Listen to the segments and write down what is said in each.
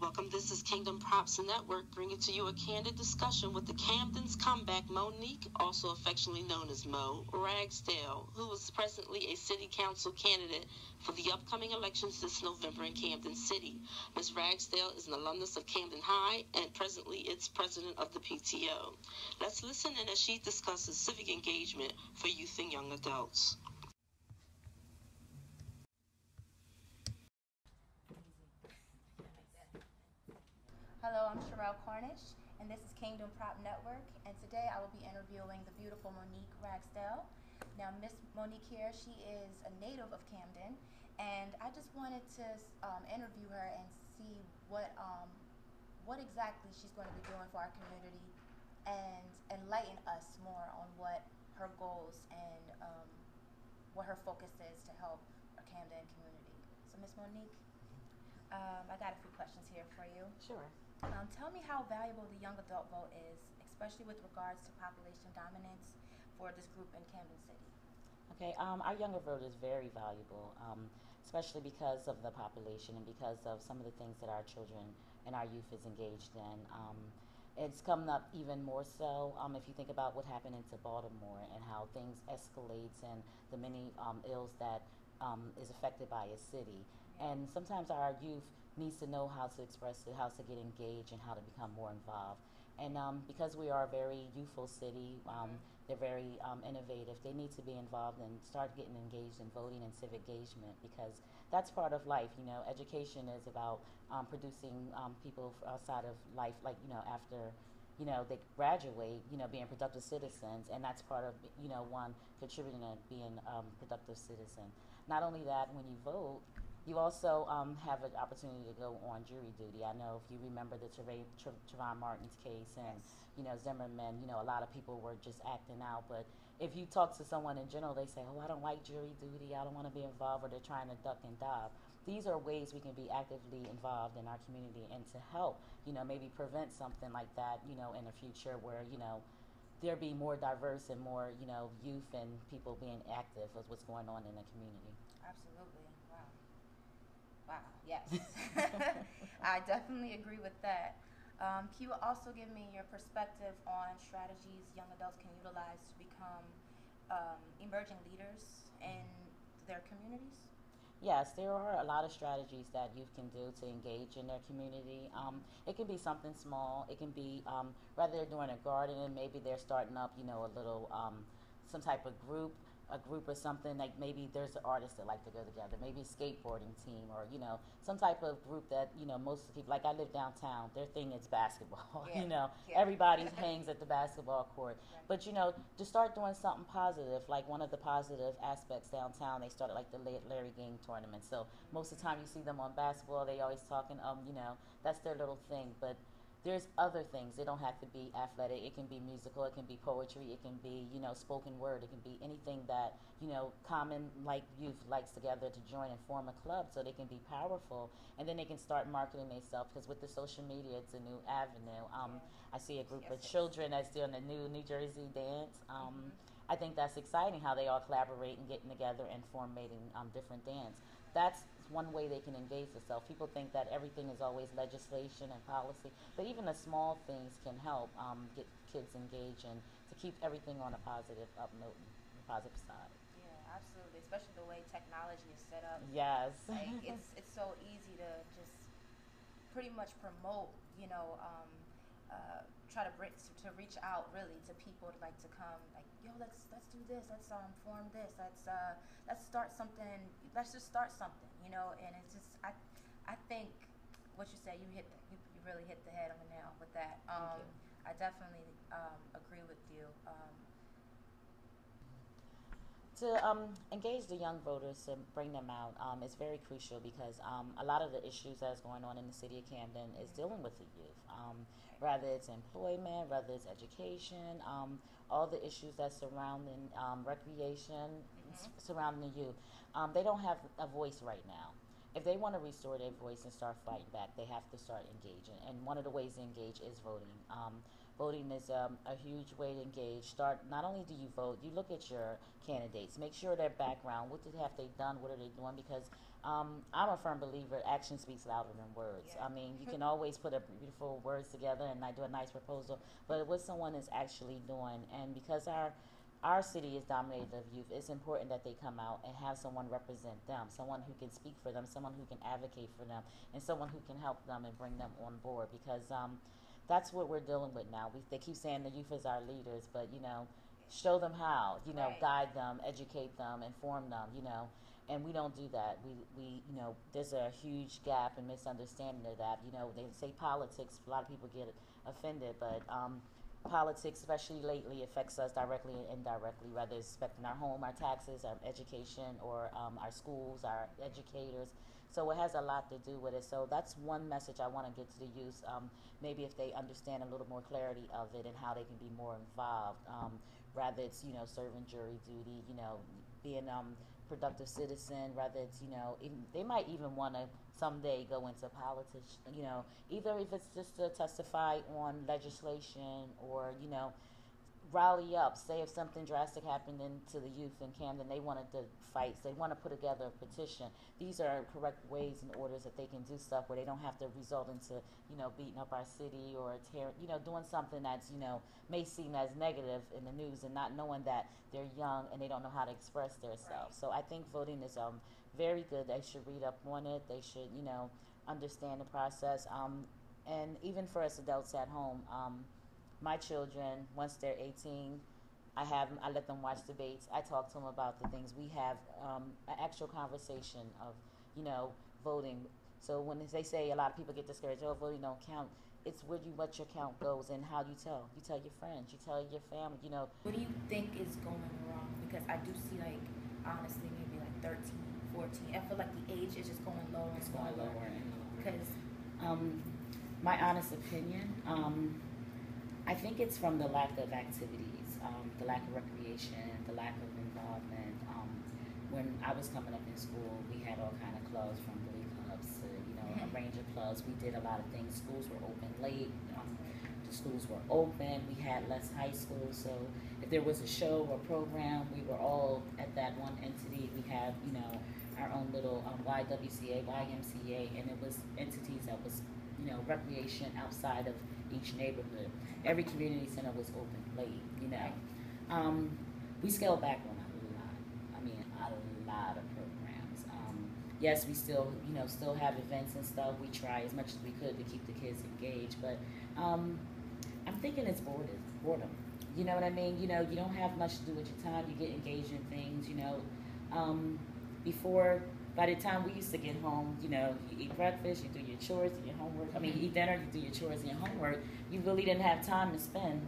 Welcome. This is Kingdom Props Network, bringing to you a candid discussion with the Camden's comeback Moneke, also affectionately known as Mo Ragsdale, who is presently a city council candidate for the upcoming elections this November in Camden City. Ms. Ragsdale is an alumnus of Camden High and presently its president of the PTO. Let's listen in as she discusses civic engagement for youth and young adults. Hello, I'm Sherelle Cornish, and this is Kingdom Prop Network, and today I will be interviewing the beautiful Moneke Ragsdale. Now, Miss Moneke here, she is a native of Camden, and I just wanted to interview her and see what exactly she's going to be doing for our community and enlighten us more on what her goals and what her focus is to help our Camden community. So, Miss Moneke, I got a few questions here for you. Sure. Tell me how valuable the young adult vote is, especially with regards to population dominance for this group in Camden City. Okay, our younger vote is very valuable, especially because of the population and because of some of the things that our children and our youth is engaged in. It's coming up even more so if you think about what happened into Baltimore and how things escalates and the many ills that is affected by a city. And sometimes our youth needs to know how to express it, how to get engaged, and how to become more involved. And because we are a very youthful city, they're very innovative. They need to be involved and start getting engaged in voting and civic engagement because that's part of life. You know, education is about producing people outside of life, like, you know, after they graduate, being productive citizens, and that's part of, one contributing to being a productive citizen. Not only that, when you vote, you also have an opportunity to go on jury duty. I know if you remember the Trayvon Martin's case and, Zimmerman, a lot of people were just acting out. But if you talk to someone in general, they say, oh, I don't like jury duty, I don't want to be involved, or they're trying to duck and dive. These are ways we can be actively involved in our community and to help, maybe prevent something like that, in the future where, there be more diverse and more, youth and people being active with what's going on in the community. Absolutely. Wow, yes. I definitely agree with that. Can you also give me your perspective on strategies young adults can utilize to become emerging leaders in their communities? Yes, there are a lot of strategies that youth can do to engage in their community. It can be something small. It can be, whether they're doing a garden and maybe they're starting up, a little, some type of group or something, like maybe there's artists that like to go together, maybe a skateboarding team or, some type of group that, most people, like I live downtown, their thing is basketball, everybody hangs at the basketball court. Right. But, to start doing something positive, like one of the positive aspects downtown, they started like the Larry Game tournament. So most of the time you see them on basketball, they always talking, that's their little thing. But there's other things. They don't have to be athletic. It can be musical. It can be poetry. It can be, spoken word. It can be anything that, common like youth likes together to join and form a club so they can be powerful. And then they can start marketing themselves because with the social media, it's a new avenue. I see a group of children that's doing a new New Jersey dance. I think that's exciting how they all collaborate and getting together and formating different dance. That's one way they can engage themselves. People think that everything is always legislation and policy, but even the small things can help get kids engaged and to keep everything on a positive up note, positive side. Yeah, absolutely. Especially the way technology is set up. Yes. Like it's so easy to just pretty much promote, try to reach out really to people to like to come like, yo, let's do this, let's form this, let's start something, let's just start something, and it's just I think what you said, you really hit the head on the nail with that. I definitely agree with you. To engage the young voters, to bring them out, is very crucial because a lot of the issues that's going on in the city of Camden is dealing with the youth. Whether it's employment, whether it's education, all the issues that surrounding recreation, surrounding the youth. They don't have a voice right now. If they want to restore their voice and start fighting back, they have to start engaging. And one of the ways to engage is voting. voting is a huge way to engage. Start, not only do you vote, you look at your candidates, make sure their background, have they done, what are they doing, because I'm a firm believer action speaks louder than words. Yeah. I mean, you can always put a beautiful words together and I do a nice proposal, but what someone is actually doing, and because our city is dominated of youth, it's important that they come out and have someone represent them, someone who can speak for them, someone who can advocate for them, and someone who can help them and bring them on board, because that's what we're dealing with now. They keep saying the youth is our leaders, but, show them how, Right. guide them, educate them, inform them, and we don't do that. There's a huge gap and misunderstanding of that. They say politics, a lot of people get offended, but politics, especially lately, affects us directly and indirectly, whether it's affecting our home, our taxes, our education, or our schools, our educators. So it has a lot to do with it. So that's one message I want to get to the youth. Maybe if they understand a little more clarity of it and how they can be more involved, rather it's serving jury duty, being productive citizen, rather it's they might even want to someday go into politics, either if it's just to testify on legislation or rally up. Say if something drastic happened to the youth in Camden, they wanted to fight, so they want to put together a petition. These are correct ways and orders that they can do stuff where they don't have to result into beating up our city or doing something that's may seem as negative in the news, and not knowing that they're young and they don't know how to express themselves. So I think voting is very good. They should read up on it. They should understand the process, and even for us adults at home. My children, once they're 18, I let them watch debates. I talk to them about the things. We have an actual conversation of, voting. So when they say, a lot of people get discouraged, oh, voting don't count. It's where what your count goes and how you tell. You tell your friends, you tell your family, What do you think is going wrong? Because I do see, like, honestly, maybe like 13, 14. I feel like the age is just going lower and lower. Because my honest opinion, I think it's from the lack of activities, the lack of recreation, the lack of involvement. When I was coming up in school, we had all kind of clubs, from glee clubs to a range of clubs. We did a lot of things. Schools were open late. The schools were open. We had less high school, so if there was a show or program, we were all at that one entity. We had our own little YWCA, YMCA, and it was entities that was recreation outside of each neighborhood. Every community center was open late, we scaled back on a lot of programs. Yes, we still have events and stuff. We try as much as we could to keep the kids engaged, but I'm thinking it's boredom. You know what I mean? You don't have much to do with your time. You get engaged in things, before, by the time we used to get home, you eat breakfast, you do your chores, do your homework. You eat dinner, you do your chores and your homework. You really didn't have time to spend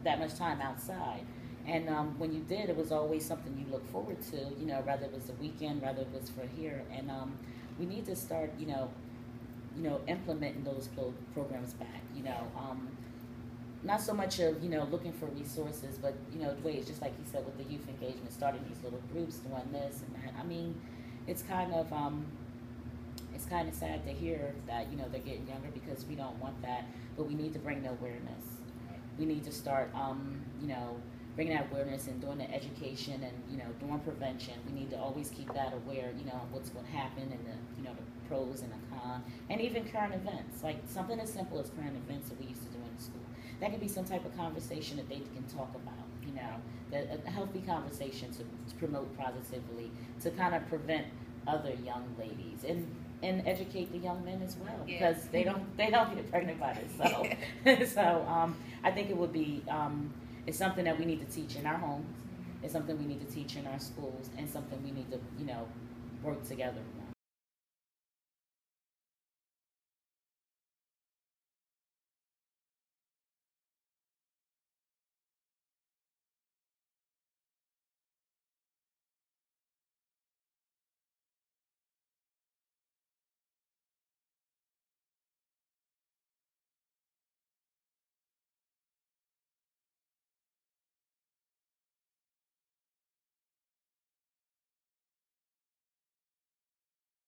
that much time outside. And when you did, it was always something you look forward to, whether it was the weekend, whether it was for here. And we need to start, implementing those programs back, not so much of, looking for resources, but, the way it's just like you said with the youth engagement, starting these little groups, doing this and that. It's kind of sad to hear that, they're getting younger, because we don't want that, but we need to bring the awareness. We need to start, bringing that awareness and doing the education and, doing prevention. We need to always keep that aware, what's going to happen and the pros and the cons, and even current events, like something as simple as current events that we used to do in school. That could be some type of conversation that they can talk about, a healthy conversation to promote positively, to kind of prevent other young ladies and educate the young men as well, because they don't get pregnant by themselves. So I think it would be it's something that we need to teach in our homes. It's something we need to teach in our schools, and something we need to work together